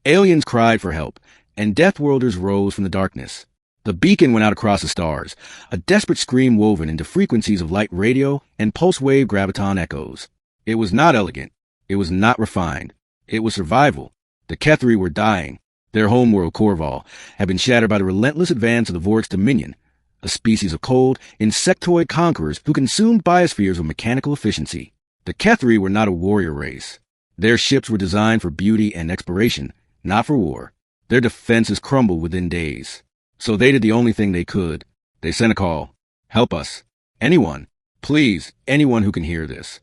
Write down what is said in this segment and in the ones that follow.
Aliens cried for help, and Deathworlders rose from the darkness. The beacon went out across the stars, a desperate scream woven into frequencies of light radio and pulse-wave graviton echoes. It was not elegant. It was not refined. It was survival. The Kethri were dying. Their homeworld, Korval, had been shattered by the relentless advance of the Vork's dominion, a species of cold, insectoid conquerors who consumed biospheres with mechanical efficiency. The Kethri were not a warrior race. Their ships were designed for beauty and exploration, not for war. Their defenses crumbled within days. So they did the only thing they could. They sent a call. Help us. Anyone. Please, anyone who can hear this.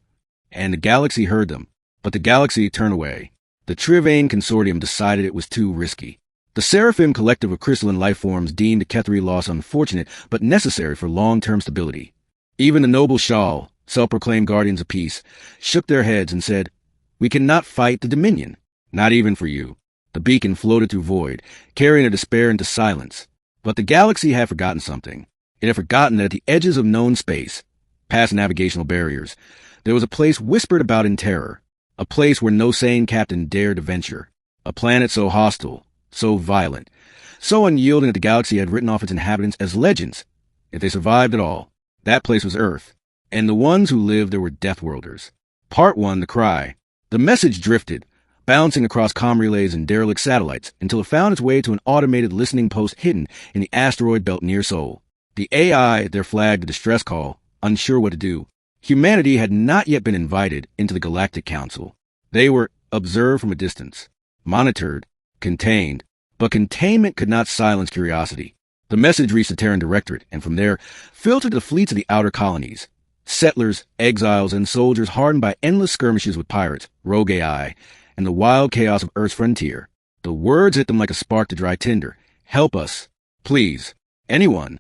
And the galaxy heard them. But the galaxy turned away. The Trivane Consortium decided it was too risky. The Seraphim Collective of crystalline life forms deemed the Kethri loss unfortunate but necessary for long-term stability. Even the noble Shal, self-proclaimed guardians of peace, shook their heads and said, "We cannot fight the Dominion. Not even for you." The beacon floated through void, carrying their despair into silence. But the galaxy had forgotten something. It had forgotten that at the edges of known space, past navigational barriers, there was a place whispered about in terror, a place where no sane captain dared to venture, a planet so hostile, so violent, so unyielding that the galaxy had written off its inhabitants as legends. If they survived at all, that place was Earth, and the ones who lived there were Deathworlders. Part 1, the cry. The message drifted, bouncing across comm relays and derelict satellites until it found its way to an automated listening post hidden in the asteroid belt near Sol. The AI there flagged a distress call, unsure what to do. Humanity had not yet been invited into the Galactic Council. They were observed from a distance, monitored, contained, but containment could not silence curiosity. The message reached the Terran Directorate, and from there, filtered to the fleets of the outer colonies. Settlers, exiles, and soldiers hardened by endless skirmishes with pirates, rogue AI, and the wild chaos of Earth's frontier. The words hit them like a spark to dry tinder. Help us. Please. Anyone.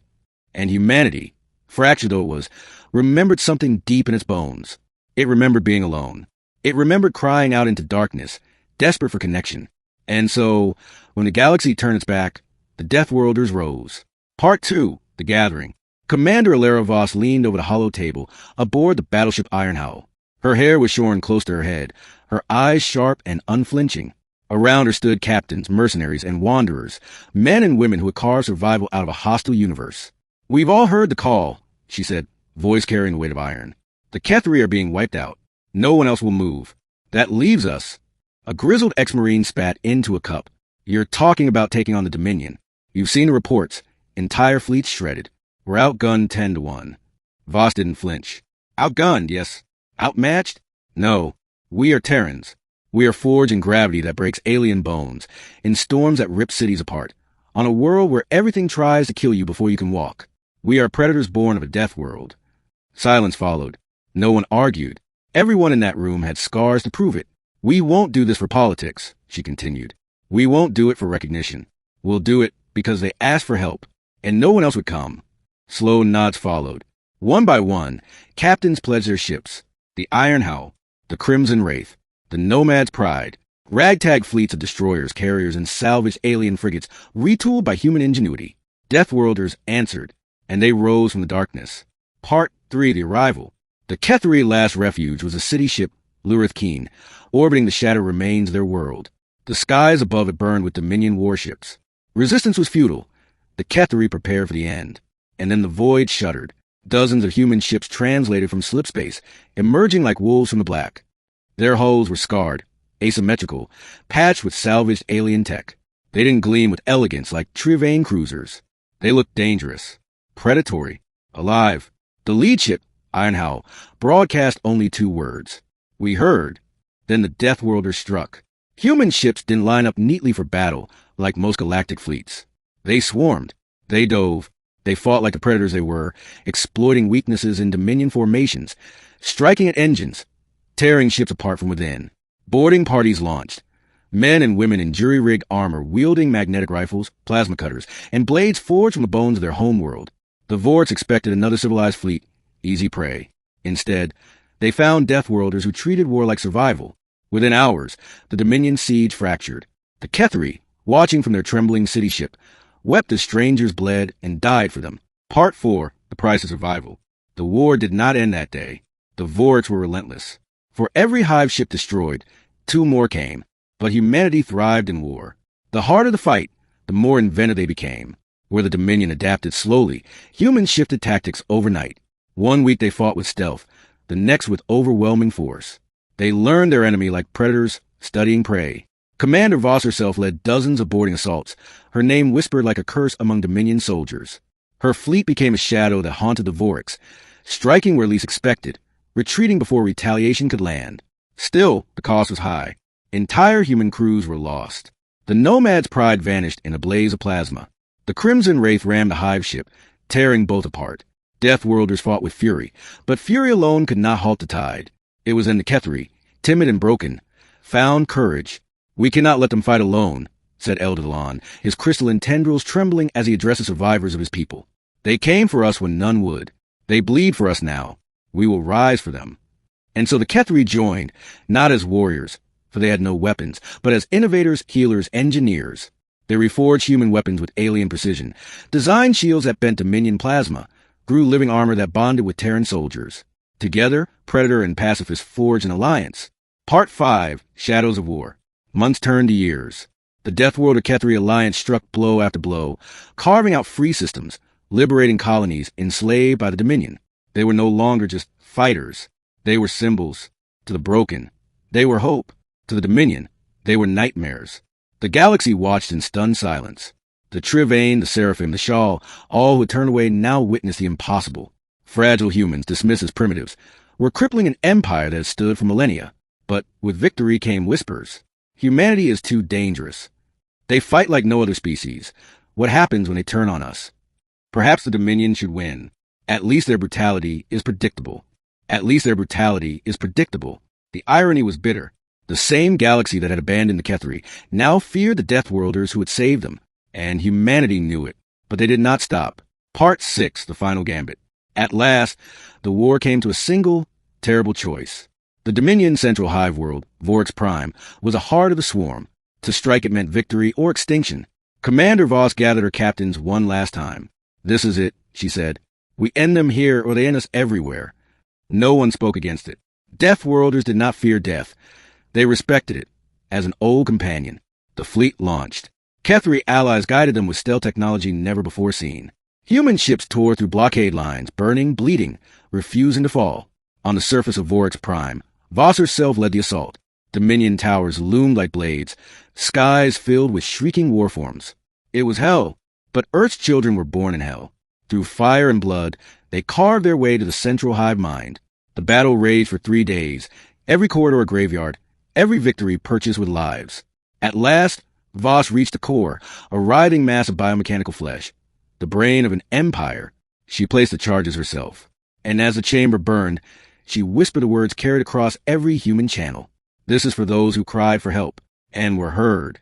And humanity, fractured though it was, remembered something deep in its bones. It remembered being alone. It remembered crying out into darkness, desperate for connection. And so, when the galaxy turned its back, the Deathworlders rose. Part 2, the gathering. Commander Alara Voss leaned over the hollow table aboard the battleship Ironhowl. Her hair was shorn close to her head, her eyes sharp and unflinching. Around her stood captains, mercenaries, and wanderers, men and women who had carved survival out of a hostile universe. "We've all heard the call," she said, voice carrying the weight of iron. "The Kethri are being wiped out. No one else will move. That leaves us." A grizzled ex-marine spat into a cup. "You're talking about taking on the Dominion. You've seen the reports. Entire fleets shredded. We're outgunned 10-1. Voss didn't flinch. "Outgunned, yes. Outmatched? No. We are Terrans. We are forged in gravity that breaks alien bones, in storms that rip cities apart, on a world where everything tries to kill you before you can walk. We are predators born of a death world." Silence followed. No one argued. Everyone in that room had scars to prove it. "We won't do this for politics," she continued. "We won't do it for recognition. We'll do it because they asked for help, and no one else would come." Slow nods followed. One by one, captains pledged their ships. The Ironhowl, the Crimson Wraith, the Nomad's Pride, ragtag fleets of destroyers, carriers, and salvaged alien frigates retooled by human ingenuity. Deathworlders answered, and they rose from the darkness. Part 3, the arrival. The Kethri last refuge was a city ship, Lurith Keen, orbiting the shattered remains of their world. The skies above it burned with Dominion warships. Resistance was futile. The Kethri prepared for the end. And then the void shuddered. Dozens of human ships translated from slipspace, emerging like wolves from the black. Their hulls were scarred, asymmetrical, patched with salvaged alien tech. They didn't gleam with elegance like Trivane cruisers. They looked dangerous, predatory, alive. The lead ship, Ironhowl, broadcast only 2 words. "We heard." Then the Deathworlders struck. Human ships didn't line up neatly for battle, like most galactic fleets. They swarmed. They dove. They fought like the predators they were, exploiting weaknesses in Dominion formations, striking at engines, tearing ships apart from within. Boarding parties launched. Men and women in jury-rigged armor wielding magnetic rifles, plasma cutters, and blades forged from the bones of their homeworld. The Vorts expected another civilized fleet, easy prey. Instead, they found Deathworlders who treated war like survival. Within hours, the Dominion siege fractured. The Kethri, watching from their trembling city ship, wept as strangers bled and died for them. Part 4, the price of survival. The war did not end that day. The Vorts were relentless. For every hive ship destroyed, 2 more came. But humanity thrived in war. The harder the fight, the more inventive they became. Where the Dominion adapted slowly, humans shifted tactics overnight. One week they fought with stealth, the next with overwhelming force. They learned their enemy like predators studying prey. Commander Voss herself led dozens of boarding assaults, her name whispered like a curse among Dominion soldiers. Her fleet became a shadow that haunted the Vorax, striking where least expected, retreating before retaliation could land. Still, the cost was high. Entire human crews were lost. The Nomad's pride vanished in a blaze of plasma. The Crimson Wraith rammed the hive ship, tearing both apart. Deathworlders fought with fury, but fury alone could not halt the tide. It was then the Kethri, timid and broken, found courage. "We cannot let them fight alone," said Eldalan, his crystalline tendrils trembling as he addressed the survivors of his people. "They came for us when none would. They bleed for us now. We will rise for them." And so the Kethri joined, not as warriors, for they had no weapons, but as innovators, healers, engineers. They reforged human weapons with alien precision, designed shields that bent Dominion plasma, grew living armor that bonded with Terran soldiers. Together, Predator and Pacifist forged an alliance. Part 5, Shadows of War. Months turned to years. The Deathworlder Kethri alliance struck blow after blow, carving out free systems, liberating colonies enslaved by the Dominion. They were no longer just fighters. They were symbols to the broken. They were hope to the Dominion. They were nightmares. The galaxy watched in stunned silence. The Trivane, the Seraphim, the Shawl, all who had turned away now witnessed the impossible. Fragile humans, dismissed as primitives, were crippling an empire that had stood for millennia. But with victory came whispers. Humanity is too dangerous. They fight like no other species. What happens when they turn on us? Perhaps the Dominion should win. At least their brutality is predictable. At least their brutality is predictable. The irony was bitter. The same galaxy that had abandoned the Kethri now feared the Deathworlders who had saved them. And humanity knew it. But they did not stop. Part 6, the final gambit. At last, the war came to a single, terrible choice. The Dominion Central Hive World, Vorax Prime, was the heart of the swarm. To strike it meant victory or extinction. Commander Voss gathered her captains one last time. "This is it," she said. "We end them here or they end us everywhere." No one spoke against it. Deathworlders did not fear death. They respected it. As an old companion, the fleet launched. Kethri allies guided them with stealth technology never before seen. Human ships tore through blockade lines, burning, bleeding, refusing to fall. On the surface of Vorax Prime, Voss herself led the assault. Dominion towers loomed like blades, skies filled with shrieking warforms. It was hell, but Earth's children were born in hell. Through fire and blood, they carved their way to the central hive mind. The battle raged for 3 days, every corridor a graveyard, every victory purchased with lives. At last, Voss reached the core, a writhing mass of biomechanical flesh. The brain of an empire. She placed the charges herself. And as the chamber burned, she whispered the words carried across every human channel. "This is for those who cried for help, and were heard."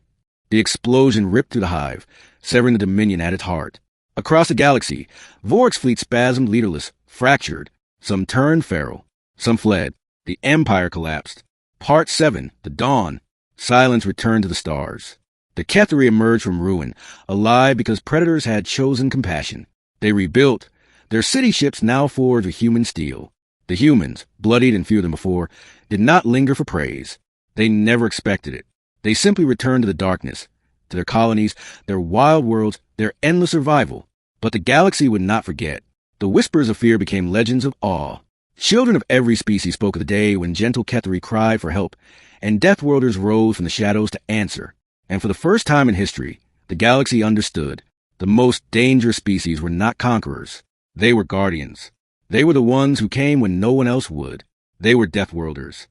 The explosion ripped through the hive, severing the Dominion at its heart. Across the galaxy, Vorax fleet spasmed leaderless, fractured. Some turned feral. Some fled. The empire collapsed. Part 7, The Dawn. Silence returned to the stars. The Kethri emerged from ruin, alive because predators had chosen compassion. They rebuilt, their city ships now forged with human steel. The humans, bloodied and fewer than before, did not linger for praise. They never expected it. They simply returned to the darkness, to their colonies, their wild worlds, their endless survival. But the galaxy would not forget. The whispers of fear became legends of awe. Children of every species spoke of the day when gentle Kethri cried for help, and Deathworlders rose from the shadows to answer. And for the first time in history, the galaxy understood. The most dangerous species were not conquerors. They were guardians. They were the ones who came when no one else would. They were Deathworlders.